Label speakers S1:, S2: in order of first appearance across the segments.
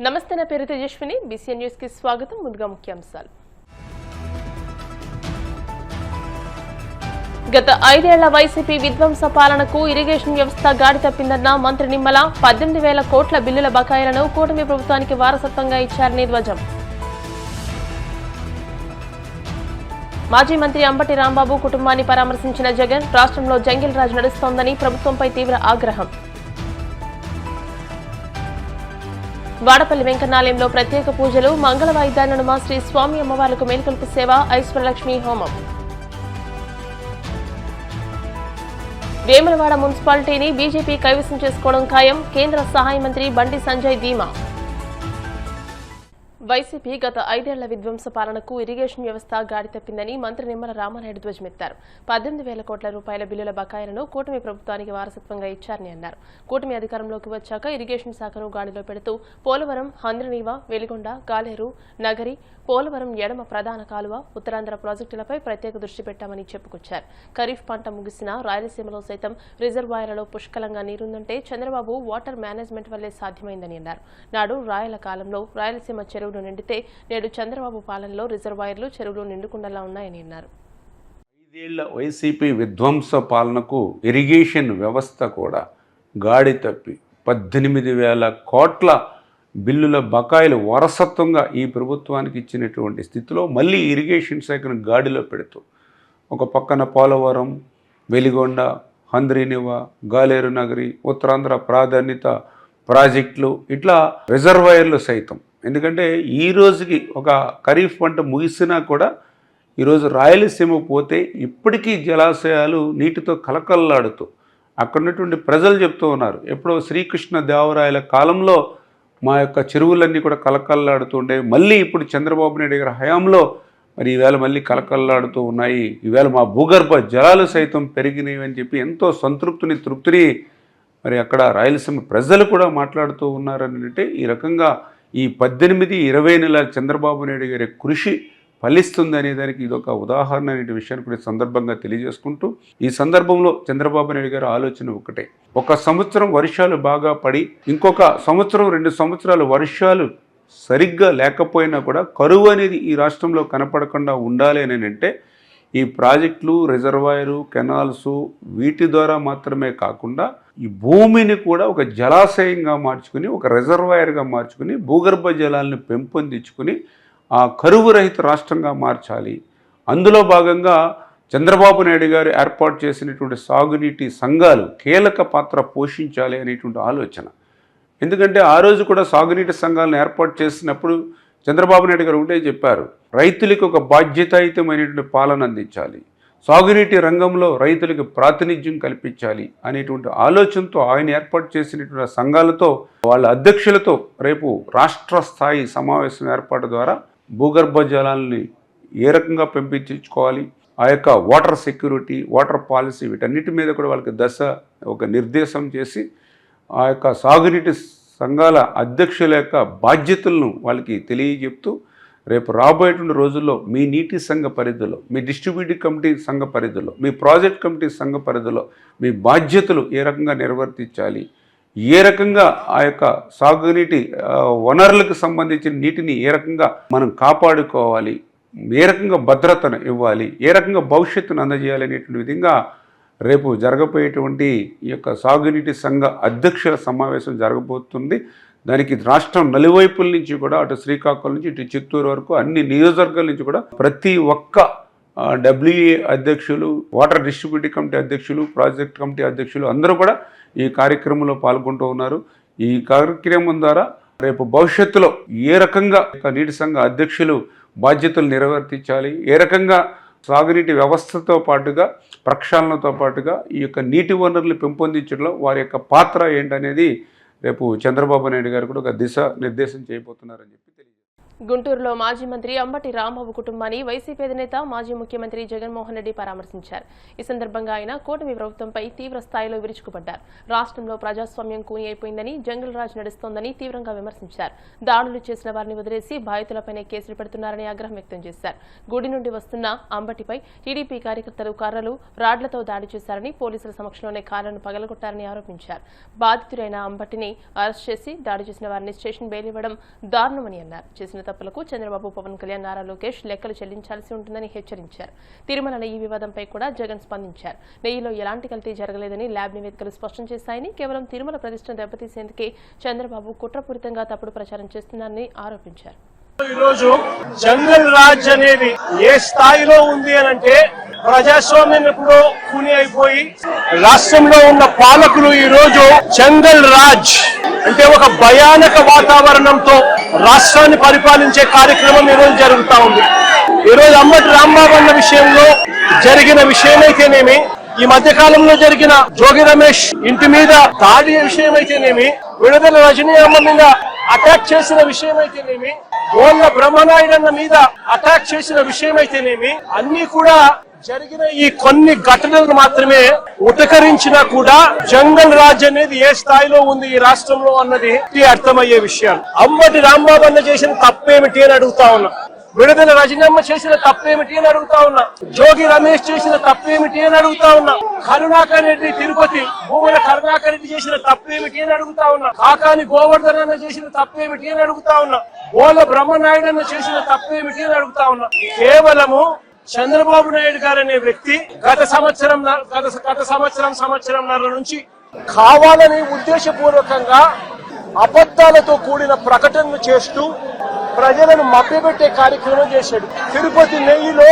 S1: నమస్తే, నా పేరు తేజస్విని. బీసీఎన్ న్యూస్ కి స్వాగతం. ముందుగా ముఖ్యాంశాలు. గత 5 ఏళ్ల వైసీపీ విధ్వంస పాలనకు ఇరిగేషన్ వ్యవస్థ గాడి తప్పిందన్న మంత్రి నిమ్మల 18,000 కోట్ల బిల్లుల బకాయిలను కూటమి ప్రభుత్వానికి వారసత్వంగా ఇచ్చారని ధ్వజం. మాజీ మంత్రి అంబటి రాంబాబు కుటుంబాన్ని పరామర్శించిన జగన్, రాష్ట్రంలో జంగిల్ రాజ్ నడుస్తోందని ప్రభుత్వంపై తీవ్ర ఆగ్రహం. వాడపల్లి వెంకన్నాలయంలో ప్రత్యేక పూజలు, మంగళ వాయిద్యాల నడుమ శ్రీ స్వామి అమ్మవార్లకు మేల్కొల్పు సేవ, ఐశ్వర్యలక్ష్మి హోమం. వేములవాడ మున్సిపాలిటీని బీజేపీ కైవసం చేసుకోవడం ఖాయం, కేంద్ర సహాయ మంత్రి బండి సంజయ్ ధీమా. వైసీపీ గత 5 ఏళ్ల విధ్వంస పాలనకు ఇరిగేషన్ వ్యవస్థ గాడి తప్పిందని మంత్రి నిమ్మల రామానాయుడు ధ్వజమెత్తారు. 18,000 కోట్ల రూపాయల బిల్లుల బకాయిలను కూటమి ప్రభుత్వానికి వారసత్వంగా ఇచ్చారని అన్నారు. కూటమి అధికారంలోకి వచ్చాక ఇరిగేషన్ శాఖను గాడిలో పెడుతూ పోలవరం, హంద్రనీవా, వెలిగొండ, గాలేరు, నగరి, పోలవరం ఎడమ ప్రధాన కాలువ, ఉత్తరాంధ్ర ప్రాజెక్టులపై ప్రత్యేక దృష్టి పెట్టామని చెప్పుకొచ్చారు. ఖరీఫ్ పంట ముగిసినా రాయలసీమలో సైతం రిజర్వాయర్లలో పుష్కలంగా నీరుందంటే చంద్రబాబు వాటర్ మేనేజ్మెంట్ వల్లే సాధ్యమైందని అన్నారు. నాడు రాయల కాలంలో రాయలసీమ చెరువులు నిండితే నేడు చంద్రబాబు పాలనలో రిజర్వాయర్లు, చెరువులు నిండుకుండలా ఉన్నాయని అన్నారు.
S2: 5 ఏళ్ల వైసీపీ విధ్వంస పాలనకు ఇరిగేషన్ వ్యవస్థ కూడా గాడి తప్పి 18,000 కోట్ల బిల్లుల బకాయిలు వారసత్వంగా ఈ ప్రభుత్వానికి ఇచ్చినటువంటి స్థితిలో మళ్ళీ ఇరిగేషన్ శాఖను గాడిలో పెడుతూ ఒక పక్కన పోలవరం, వెలిగొండ, హంద్రీనివా, గాలేరు నగరి, ఉత్తరాంధ్ర ప్రాధాన్యత ప్రాజెక్టులు, ఇట్లా రిజర్వాయర్లు సైతం. ఎందుకంటే ఈ రోజుకి ఒక ఖరీఫ్ పంట ముగిసినా కూడా ఈరోజు రాయలసీమ పోతే ఇప్పటికీ జలాశయాలు నీటితో కలకల్లాడుతూ అక్కడ ఉన్నటువంటి ప్రజలు చెప్తూ ఉన్నారు, ఎప్పుడో శ్రీకృష్ణ దేవరాయల కాలంలో మా యొక్క చెరువులన్నీ కూడా కలకల్లాడుతుండే, మళ్ళీ ఇప్పుడు చంద్రబాబు నాయుడు గారి హయాంలో మరి ఈవేళ మళ్ళీ కలకల్లాడుతూ ఉన్నాయి, ఈవేళ మా భూగర్భ జలాలు సైతం పెరిగినవి అని చెప్పి ఎంతో తృప్తిని మరి అక్కడ రాయలసీమ ప్రజలు కూడా మాట్లాడుతూ ఉన్నారని. అంటే ఈ రకంగా ఈ 18-20 నెలల చంద్రబాబు నాయుడు గారి కృషి ఫలిస్తుంది అనే దానికి ఇదొక ఉదాహరణ అనే విషయాన్ని కూడా సందర్భంగా తెలియజేసుకుంటూ, ఈ సందర్భంలో చంద్రబాబు నాయుడు గారి ఆలోచన ఒకటే, ఒక సంవత్సరం వర్షాలు బాగా పడి ఇంకొక సంవత్సరం 2 సంవత్సరాలు వర్షాలు సరిగ్గా లేకపోయినా కూడా కరువు అనేది ఈ రాష్ట్రంలో కనపడకుండా ఉండాలి అని అంటే ఈ ప్రాజెక్టులు, రిజర్వాయరు, కెనాల్స్ వీటి ద్వారా మాత్రమే కాకుండా ఈ భూమిని కూడా ఒక జలాశయంగా మార్చుకుని, ఒక రిజర్వాయర్గా మార్చుకుని, భూగర్భ జలాలను పెంపొందించుకుని ఆ కరువు రహిత రాష్ట్రంగా మార్చాలి. అందులో భాగంగా చంద్రబాబు నాయుడు గారు ఏర్పాటు చేసినటువంటి సాగునీటి సంఘాలు కీలక పాత్ర పోషించాలి అనేటువంటి ఆలోచన. ఎందుకంటే ఆ రోజు కూడా సాగునీటి సంఘాలను ఏర్పాటు చేసినప్పుడు చంద్రబాబు నాయుడు గారు ఒకటే చెప్పారు, రైతులకు ఒక బాధ్యతాయుతమైనటువంటి పాలన అందించాలి, సాగునీటి రంగంలో రైతులకు ప్రాతినిధ్యం కల్పించాలి అనేటువంటి ఆలోచనతో ఆయన ఏర్పాటు చేసినటువంటి సంఘాలతో వాళ్ళ అధ్యక్షులతో రేపు రాష్ట్ర స్థాయి సమావేశం ఏర్పాటు ద్వారా భూగర్భ జలాలని ఏ రకంగా పెంపించుకోవాలి, ఆ యొక్క వాటర్ సెక్యూరిటీ, వాటర్ పాలసీ వీటన్నిటి మీద కూడా వాళ్ళకి ఒక నిర్దేశం చేసి ఆ యొక్క సాగునీటి సంఘాల అధ్యక్షుల యొక్క బాధ్యతలను వాళ్ళకి తెలియజెప్తూ రేపు రాబోయేటువంటి రోజుల్లో మీ నీటి సంఘ పరిధిలో, మీ డిస్ట్రిబ్యూటివ్ కమిటీ సంఘ పరిధిలో, మీ ప్రాజెక్ట్ కమిటీ సంఘ పరిధిలో మీ బాధ్యతలు ఏ రకంగా నిర్వర్తించాలి, ఏ రకంగా ఆ యొక్క సాగునీటి వనరులకు సంబంధించిన నీటిని ఏ రకంగా మనం కాపాడుకోవాలి, ఏ రకంగా భద్రతను ఇవ్వాలి, ఏ రకంగా భవిష్యత్తును అందజేయాలి అనేటువంటి విధంగా రేపు జరగబోయేటువంటి ఈ యొక్క సాగునీటి సంఘ అధ్యక్షుల సమావేశం జరగబోతుంది. దానికి రాష్ట్రం నలువైపుల నుంచి కూడా, అటు శ్రీకాకుళం నుంచి ఇటు చిత్తూరు వరకు అన్ని నియోజకవర్గాల నుంచి కూడా ప్రతి ఒక్క డబ్ల్యూఏ అధ్యక్షులు, వాటర్ డిస్ట్రిబ్యూటివ్ కమిటీ అధ్యక్షులు, ప్రాజెక్ట్ కమిటీ అధ్యక్షులు అందరూ కూడా ఈ కార్యక్రమంలో పాల్గొంటూ ఉన్నారు. ఈ కార్యక్రమం ద్వారా రేపు భవిష్యత్తులో ఏ రకంగా నీటి సంఘ అధ్యక్షులు బాధ్యతలు నిర్వర్తించాలి, ఏ రకంగా సాగునీటి వ్యవస్థతో పాటుగా, ప్రక్షాళనతో పాటుగా ఈ యొక్క నీటి వనరులు పెంపొందించడంలో వారి యొక్క పాత్ర ఏంటనేది రేపు చంద్రబాబు నాయుడు గారు కూడా ఒక దిశ నిర్దేశం చేయబోతున్నారని చెప్పి తెలియజేస్తారు.
S1: గుంటూరులో మాజీ మంత్రి అంబటి రాంబాబు కుటుంబాన్ని వైసీపీ అధినేత మాజీ ముఖ్యమంత్రి జగన్మోహన్ రెడ్డి పరామర్శించారు. ఈ సందర్భంగా ఆయన కూటమి ప్రభుత్వంపై తీవ్ర స్థాయిలో విరుచుకుపడ్డారు. రాష్ట్రంలో ప్రజాస్వామ్యం కూని అయిపోయిందని, జంగిల్ రాజ్ నడుస్తోందని తీవ్రంగా విమర్శించారు. దాడులు చేసిన వారిని వదిలేసి బాధితులపైనే కేసులు పెడుతున్నారని ఆగ్రహం వ్యక్తం చేశారు. గుడి నుండి వస్తున్న అంబటిపై టీడీపీ కార్యకర్తలు కర్రలు, రాడ్లతో దాడి చేశారని, పోలీసుల సమక్షంలోనే కార్లను పగలగొట్టారని ఆరోపించారు. బాధితుడైన అంబటిని అరెస్ట్ చేసి దాడి చేసిన వారిని స్టేషన్ బెయిల్ ఇవ్వడం దారుణమని అన్నారు. చేసిన తప్పులకు చంద్రబాబు, పవన్ కళ్యాణ్, నారా లోకేష్ లెక్కలు చెల్లించాల్సి ఉంటుందని హెచ్చరించారు. తిరుమల నెయ్యి వివాదంపై కూడా జగన్ స్పందించారు. నెయ్యిలో ఎలాంటి కల్తీ జరగలేదని ల్యాబ్ నివేదికలు స్పష్టం చేశాయని, కేవలం తిరుమల ప్రతిష్టను దెబ్బతీసేందుకే చంద్రబాబు కుట్రపూరితంగా తప్పుడు ప్రచారం చేస్తున్నారని ఆరోపించారు.
S3: ఈరోజు జంగల్ రాజ్ అనేది ఏ స్థాయిలో ఉంది అనంటే ప్రజాస్వామ్యం ఎప్పుడో కూని అయిపోయి రాష్ట్రంలో ఉన్న పాలకులు ఈ రోజు జంగల్ రాజ్ అంటే ఒక భయానక వాతావరణంతో రాష్ట్రాన్ని పరిపాలించే కార్యక్రమం ఈ రోజు జరుగుతా ఉంది. ఈ రోజు అంబటి రాంబాబు అన్న విషయంలో జరిగిన విషయమైతేనేమి, ఈ మధ్య కాలంలో జరిగిన జోగి రమేష్ ఇంటి మీద దాడి విషయం అయితేనేమి, విడుదల రజనీ అమ్మ మీద అటాక్ చేసిన విషయం అయితేనేమి, గోళ్ళ బ్రహ్మనాయుడు అన్న మీద అటాక్ చేసిన విషయం అయితేనేమి, అన్ని కూడా జరిగిన ఈ కొన్ని ఘటనలు మాత్రమే ఉటకరించినా కూడా జంగల్ రాజ్ అనేది ఏ స్థాయిలో ఉంది ఈ రాష్ట్రంలో అన్నది అర్థమయ్యే విషయాలు. అంబటి రాంబాబు అన్న చేసిన తప్పేమిటి అని అడుగుతా ఉన్నా, విడుదల రజనమ్మ చేసిన తప్పేమిటి అని అడుగుతా ఉన్నా, జోగి రమేష్ చేసిన తప్పేమిటి అని అడుగుతా ఉన్నా, కరుణాకర్ రెడ్డి తిరుపతి భూముల కరుణాకర్ రెడ్డి చేసిన తప్పేమిటి అని అడుగుతా ఉన్నా, కాకాని గోవర్ధన్ అన్న చేసిన తప్పేమిటి అని అడుగుతా ఉన్నా, గోళ్ళ బ్రహ్మనాయుడు అన్న చేసిన తప్పేమిటి అని అడుగుతా ఉన్నా. కేవలము చంద్రబాబు నాయుడు గారు అనే వ్యక్తి గత సంవత్సరంన్నర నుంచి కావాలని ఉద్దేశపూర్వకంగా అబద్ధాలతో కూడిన ప్రకటనలు చేస్తూ ప్రజలను మభ్యపెట్టే కార్యక్రమం చేశాడు. తిరుపతి నెయ్యిలో,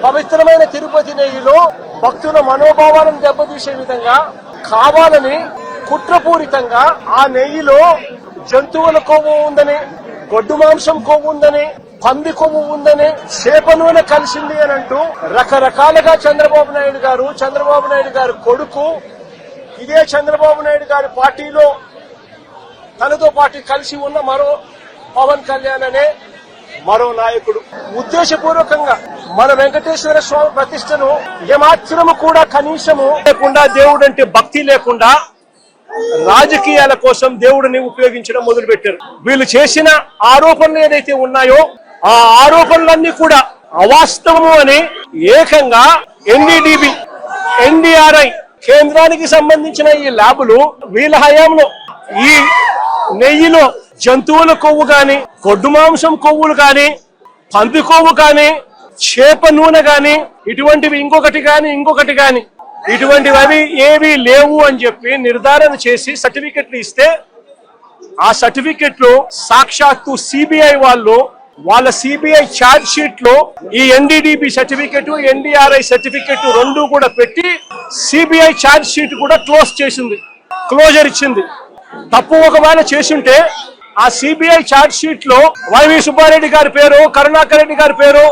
S3: పవిత్రమైన తిరుపతి నెయ్యిలో భక్తుల మనోభావాలను దెబ్బతీసే విధంగా కావాలని కుట్రపూరితంగా ఆ నెయ్యిలో జంతువుల కొవ్వు ఉందని, గొడ్డు మాంసం కొవ్వు ఉందని, పంది కొవ్వు ఉందని, చేప నూనె కలిసింది అని అంటూ రకరకాలుగా చంద్రబాబు నాయుడు గారు కొడుకు, ఇదే చంద్రబాబు నాయుడు గారి పార్టీలో తనతో పాటు కలిసి ఉన్న మరో పవన్ కళ్యాణ్ అనే మరో నాయకుడు ఉద్దేశపూర్వకంగా మన వెంకటేశ్వర స్వామి ప్రతిష్టను ఏమాత్రము కూడా కనీసము లేకుండా, దేవుడు అంటే భక్తి లేకుండా రాజకీయాల కోసం దేవుడిని ఉపయోగించడం మొదలుపెట్టారు. వీళ్ళు చేసిన ఆరోపణలు ఏదైతే ఉన్నాయో ఆ ఆరోపణలన్నీ కూడా అవాస్తవము అని ఏకంగా ఎన్డీడీబీ, ఎన్డీఆర్ఐ కేంద్రానికి సంబంధించిన ఈ ల్యాబులు వీళ్ళ హయాంలో ఈ నెయ్యిలో జంతువుల కొవ్వు గాని, గొడ్డు మాంసం కొవ్వులు గాని, పంది కొవ్వు గాని, చేప నూనె గాని, ఇటువంటివి ఇంకొకటి గాని ఇటువంటివి ఏవి లేవు అని చెప్పి నిర్ధారణ చేసి సర్టిఫికెట్లు ఇస్తే ఆ సర్టిఫికెట్లు సాక్షాత్తు సిబిఐ వాళ్ళ సిబిఐ ఛార్జ్ షీట్ లో ఈ ఎన్డీడీబీ సర్టిఫికెట్, ఎన్డీఆర్ఐ సర్టిఫికెట్ రెండు కూడా పెట్టి సిబిఐ ఛార్జ్ షీట్ కూడా క్లోజర్ ఇచ్చింది. తప్పు ఒకవేళ చేసుంటే ఆ సిబిఐ ఛార్జ్ షీట్ లో వైవి సుబ్బారెడ్డి గారి పేరు, కరుణాకర్ రెడ్డి గారి పేరు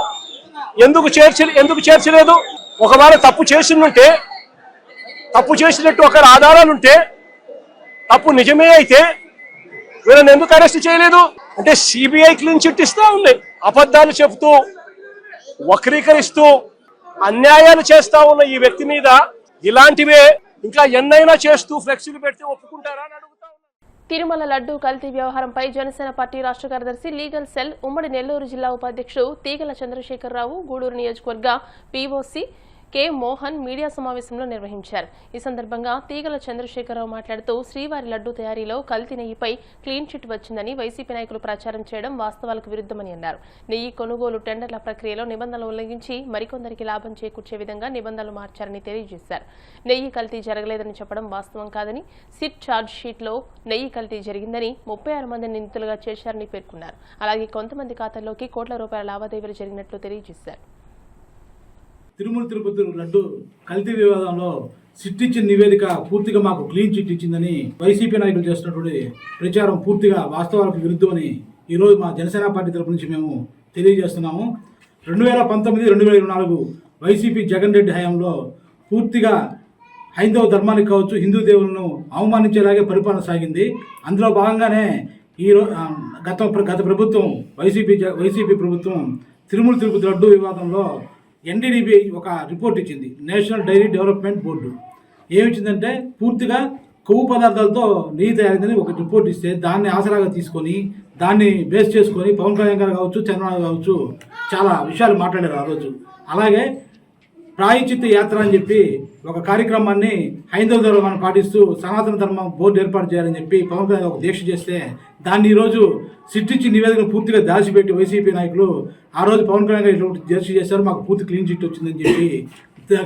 S3: ఎందుకు చేర్చలేదు? ఒకవేళ తప్పు చేసినట్టు ఒక ఆధారాలుంటే, తప్పు నిజమే అయితే వీళ్ళని ఎందుకు అరెస్ట్ చేయలేదు? అంటే సిబిఐ క్లీన్ చిట్ ఇస్తా ఉంది, అబద్ధాలు చెబుతూ వక్రీకరిస్తూ అన్యాయాలు చేస్తా ఉన్న ఈ వ్యక్తి మీద ఇలాంటివే ఇంకా ఎన్నైనా చేస్తూ ఫ్లెక్సీలు పెడితే ఒప్పుకుంటారా అని అడుగుతా ఉన్నా.
S1: తిరుమల లడ్డూ కల్తీ వ్యవహారంపై జనసేన పార్టీ రాష్ట్ర కార్యదర్శి, లీగల్ సెల్ ఉమ్మడి నెల్లూరు జిల్లా ఉపాధ్యక్షుడు తీగల చంద్రశేఖరరావు, గూడూరు నియోజకవర్గ పీఓసీ కె మోహన్ మీడియా సమావేశంలో నిర్వహించారు. ఈ సందర్భంగా తీగల చంద్రశేఖరరావు మాట్లాడుతూ, శ్రీవారి లడ్డూ తయారీలో కల్తీ నెయ్యిపై క్లీన్ చిట్ వచ్చిందని వైసీపీ నాయకులు ప్రచారం చేయడం వాస్తవాలకు విరుద్ధమని అన్నారు. నెయ్యి కొనుగోలు టెండర్ల ప్రక్రియలో నిబంధనలు ఉల్లంఘించి మరికొందరికి లాభం చేకూర్చే విధంగా నిబంధనలు మార్చారని తెలియజేశారు. నెయ్యి కల్తీ జరగలేదని చెప్పడం వాస్తవం కాదని, సిట్ ఛార్జ్ షీట్ లో నెయ్యి కల్తీ జరిగిందని 36 మందిని నిందితులుగా చేశారని పేర్కొన్నారు. అలాగే కొంతమంది ఖాతాల్లోకి కోట్ల రూపాయల లావాదేవీలు జరిగినట్లు తెలియజేశారు.
S4: తిరుమల తిరుపతి లడ్డు కల్తీ వివాదంలో సిట్ ఇచ్చిన నివేదిక పూర్తిగా మాకు క్లీన్ చిట్ ఇచ్చిందని వైసీపీ నాయకులు చేస్తున్నటువంటి ప్రచారం పూర్తిగా వాస్తవాలకు విరుద్ధమని ఈరోజు మా జనసేన పార్టీ తరపు నుంచి మేము తెలియజేస్తున్నాము. 2019-2024 వైసీపీ జగన్ రెడ్డి హయాంలో పూర్తిగా హైందవ ధర్మానికి కావచ్చు, హిందూ దేవులను అవమానించేలాగే పరిపాలన సాగింది. అందులో భాగంగానే గత ప్రభుత్వం వైసీపీ ప్రభుత్వం తిరుపతి లడ్డు వివాదంలో ఎన్డీడీబీ ఒక రిపోర్ట్ ఇచ్చింది. నేషనల్ డైరీ డెవలప్మెంట్ బోర్డు ఏమిచ్చిందంటే పూర్తిగా కొవ్వు పదార్థాలతో నెయ్యి తయారైందని ఒక రిపోర్ట్ ఇస్తే దాన్ని ఆసరాగా తీసుకొని దాన్ని బేస్ చేసుకొని పవన్ కళ్యాణ్ గారు కావచ్చు, చంద్రబాబు కావచ్చు చాలా విషయాలు మాట్లాడారు ఆ రోజు. అలాగే ప్రాయశ్చిత్త యాత్ర అని చెప్పి ఒక కార్యక్రమాన్ని హైందవ ధర్మాన్ని పాటిస్తూ సనాతన ధర్మం బోర్డు ఏర్పాటు చేయాలని చెప్పి పవన్ కళ్యాణ్ ఒక దీక్ష చేస్తే దాన్ని ఈరోజు సిట్టించి నివేదికను పూర్తిగా దాచిపెట్టి వైసీపీ నాయకులు ఆ రోజు పవన్ కళ్యాణ్ గారు దీక్ష చేశారు, మాకు పూర్తి క్లీన్ చిట్ వచ్చిందని చెప్పి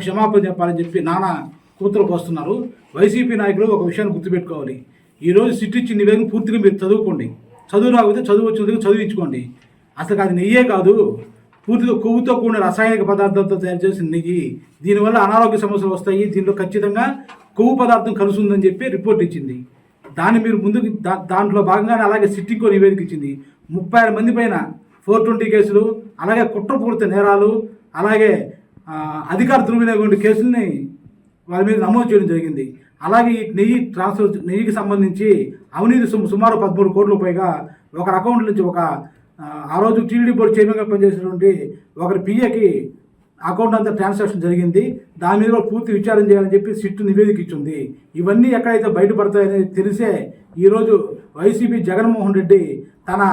S4: క్షమాపణ చెప్పాలని చెప్పి నానా కూతురుకు వస్తున్నారు. వైసీపీ నాయకులు ఒక విషయాన్ని గుర్తుపెట్టుకోవాలి. ఈరోజు సిట్టించి నివేదిక పూర్తిగా మీరు చదువుకోండి, చదువు రాకపోతే చదువు వచ్చినందుకు చదివించుకోండి. అసలు అది నెయ్యే కాదు, పూర్తిగా కొవ్వుతో కూడిన రసాయనిక పదార్థాలతో తయారు చేసిన నెయ్యి. దీనివల్ల అనారోగ్య సమస్యలు వస్తాయి, దీనిలో ఖచ్చితంగా కొవ్వు పదార్థం కలుసుందని చెప్పి రిపోర్ట్ ఇచ్చింది. దాన్ని మీరు ముందుకు దాంట్లో భాగంగానే అలాగే సిట్టింకో నివేదిక ఇచ్చింది. 36 మంది పైన 420 కేసులు, అలాగే కుట్రపూరిత నేరాలు, అలాగే అధికార దుర్వినియోగం కేసుల్ని వాళ్ళ మీద నమోదు చేయడం జరిగింది. అలాగే ఈ నెయ్యికి సంబంధించి అవినీతి సుమారు 13 కోట్ల పైగా ఒకరి అకౌంట్ నుంచి ఆ రోజు టీడీడీ బోర్డు చైర్మన్గా పనిచేసినటువంటి ఒకరి పిఏకి అకౌంట్ అంతా ట్రాన్సాక్షన్ జరిగింది. దాని మీద కూడా పూర్తి విచారణ చేయాలని చెప్పి సిట్టు నివేదిక ఇచ్చింది. ఇవన్నీ ఎక్కడైతే బయటపడతాయని తెలిసే ఈరోజు వైసీపీ జగన్మోహన్ రెడ్డి తన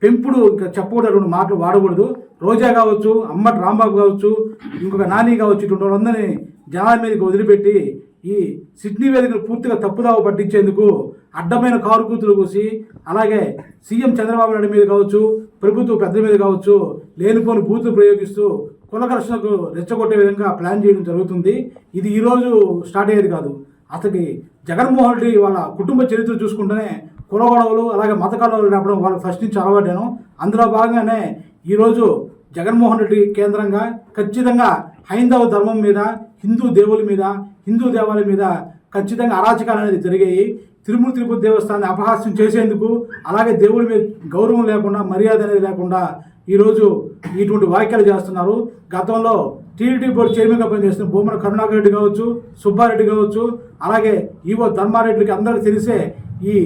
S4: పెంపుడు ఇంకా చెప్పకూడదు మాటలు వాడకూడదు, రోజా కావచ్చు, అమ్మటి రాంబాబు కావచ్చు, ఇంకొక నాని కావచ్చు, ఇటువంటి వాళ్ళందరినీ జనాల మీదకి వదిలిపెట్టి ఈ సిడ్నీ వేదికను పూర్తిగా తప్పుదావ పట్టించేందుకు అడ్డమైన కారు కూతురు కూసి, అలాగే సీఎం చంద్రబాబు నాయుడు మీద కావచ్చు, ప్రభుత్వ పెద్దల మీద కావచ్చు లేనిపోని బూతులు ప్రయోగిస్తూ కులఘర్షణకు రెచ్చగొట్టే విధంగా ప్లాన్ చేయడం జరుగుతుంది. ఇది ఈరోజు స్టార్ట్ అయ్యేది కాదు. అతనికి జగన్మోహన్ రెడ్డి వాళ్ళ కుటుంబ చరిత్ర చూసుకుంటేనే కుల గొడవలు అలాగే మత కలవలు రావడం వాళ్ళకి ఫస్ట్ నుంచి అలవాటాను. అందులో భాగంగానే ఈరోజు జగన్మోహన్ రెడ్డి కేంద్రంగా ఖచ్చితంగా హైందవ ధర్మం మీద, హిందూ దేవుల మీద, హిందూ దేవాలయం మీద ఖచ్చితంగా అరాచకాలు అనేది జరిగాయి. తిరుపతి దేవస్థానాన్ని అపహాస్యం చేసేందుకు, అలాగే దేవుడి మీద గౌరవం లేకుండా, మర్యాద అనేది లేకుండా ఈరోజు ఇటువంటి వ్యాఖ్యలు చేస్తున్నారు. గతంలో టీడీడీ బోర్డు చైర్మన్గా పనిచేస్తున్న భూమన కరుణాకర్ రెడ్డి కావచ్చు, సుబ్బారెడ్డి కావచ్చు, అలాగే ఈవో ధర్మారెడ్డికి అందరికీ తెలిసే ఈ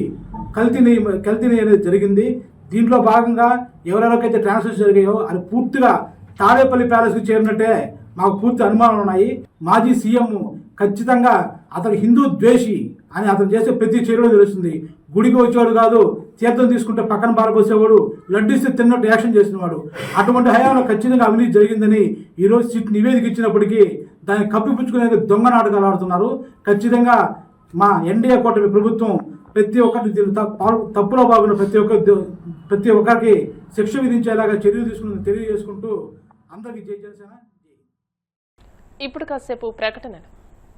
S4: కల్తీ అనేది జరిగింది. దీంట్లో భాగంగా ఎవరెవరికైతే ట్రాన్స్ఫర్స్ జరిగాయో అది పూర్తిగా తాడేపల్లి ప్యాలెస్కి చేరినట్టే మాకు పూర్తి అనుమానాలు ఉన్నాయి. మాజీ సీఎం ఖచ్చితంగా అతను హిందూ ద్వేషి అని అతను చేసే ప్రతి చర్యలో తెలుస్తుంది. గుడికి వచ్చేవాడు కాదు, తీర్థం తీసుకుంటే పక్కన పారపోసేవాడు, లడ్డిస్తే తిన్నట్టు యాక్షన్ చేసినవాడు. అటువంటి హయాంలో ఖచ్చితంగా అవినీతి జరిగిందని ఈరోజు సిట్ నివేదిక ఇచ్చినప్పటికీ దాన్ని కప్పిపుచ్చుకునే దొంగ నాటకాలు ఆడుతున్నారు. ఖచ్చితంగా మా ఎన్డీఏ కూటమి ప్రభుత్వం ప్రతి ఒక్కరిని తప్పులో బాగున్న ప్రతి ఒక్కరికి శిక్ష విధించేలాగా చర్యలు తీసుకుని తెలియజేసుకుంటూ అందరికీ జై జనసేన.
S1: ఇప్పుడు కాసేపు ప్రకటనలు.